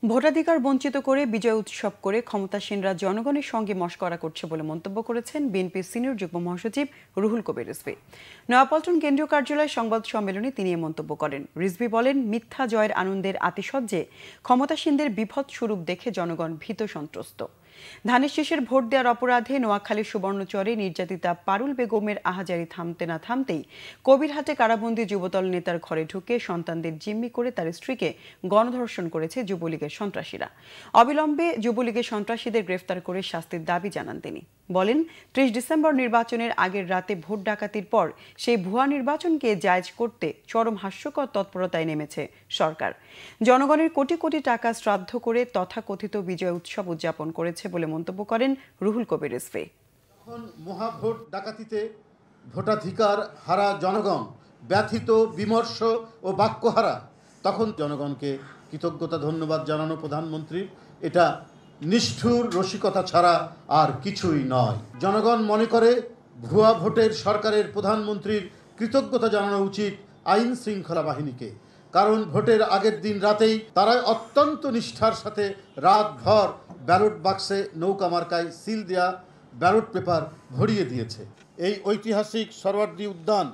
ভোটাধিকার বঞ্চিত করে বিজয় উৎসব করে ক্ষমতাসীনরা জনগণের সঙ্গে মশকরা করছে বলে মন্তব্য করেছেন বিএনপির সিনিয়র যুগ্ম মহাসচিব রুহুল কবির রিজভী। নয়াপল্টন কেন্দ্রীয় কার্যালয়ে সংবাদ সম্মেলনে তিনি এ মন্তব্য করেন। রিজভী বলেন, মিথ্যা জয়ের আনন্দের আতিশয্যে ক্ষমতাসীনদের বিভৎস স্বরূপ দেখে জনগণ ভীত সন্ত্রস্ত। ধানের শীষের ভোট দেওয়ার অপরাধে নোয়াখালীর সুবর্ণচরে নির্যাতিতা পারুল বেগমের আহাজারি থামতে না থামতেই কবিরহাটে কারাবন্দী যুবদল নেতার ঘরে ঢুকে সন্তানদের জিম্মি করে তার স্ত্রীকে গণধর্ষণ করেছে যুবলীগের সন্ত্রাসীরা। অবিলম্বে যুবলীগের সন্ত্রাসীদের গ্রেফতার করে শাস্তির দাবি জানান তিনি। বলেন, ৩০ ডিসেম্বর নির্বাচনের আগের রাতে ভোট ডাকাতির পর সেই ভুয়া নির্বাচনকে জায়েজ করতে চরম হাস্যকর তৎপরতায় নেমেছে সরকার। জনগণের কোটি কোটি টাকা শ্রাদ্ধ করে তথাকথিত বিজয় উৎসব উদযাপন করেছে বলে মন্তব্য করেন রুহুল কবির রিজভী। যখন মহাভোট ডাকাতিতে ভোটাধিকার হারা জনগণ ব্যথিত, বিমর্ষ ও বাক্যহারা, তখন জনগণকে কৃতজ্ঞতা ধন্যবাদ জানানো প্রধানমন্ত্রীর এটা নিষ্ঠুর রসিকতা ছাড়া আর কিছুই নয়। জনগণ মনে করে ভুয়া ভোটের সরকারের প্রধানমন্ত্রীর কৃতজ্ঞতা জানানো উচিত আইন শৃঙ্খলা বাহিনীকে, কারণ ভোটের আগের দিন রাতেই তারা অত্যন্ত নিষ্ঠার সাথে রাতভর ব্যালট বাক্সে নৌকা মার্কায় সিল দেয়া ব্যালট পেপার ভরিয়ে দিয়েছে। এই ঐতিহাসিক সরওয়ার্দী উদ্যান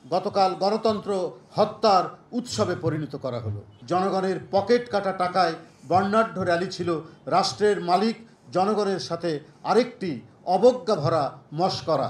গতকাল গণতন্ত্র হত্যার উৎসবে পরিণত করা হলো। জনগণের পকেট কাটা টাকায় বর্ণাঢ্য র্যালি ছিল রাষ্ট্রের মালিক জনগণের সাথে আরেকটি অবজ্ঞা ভরা মশকরা।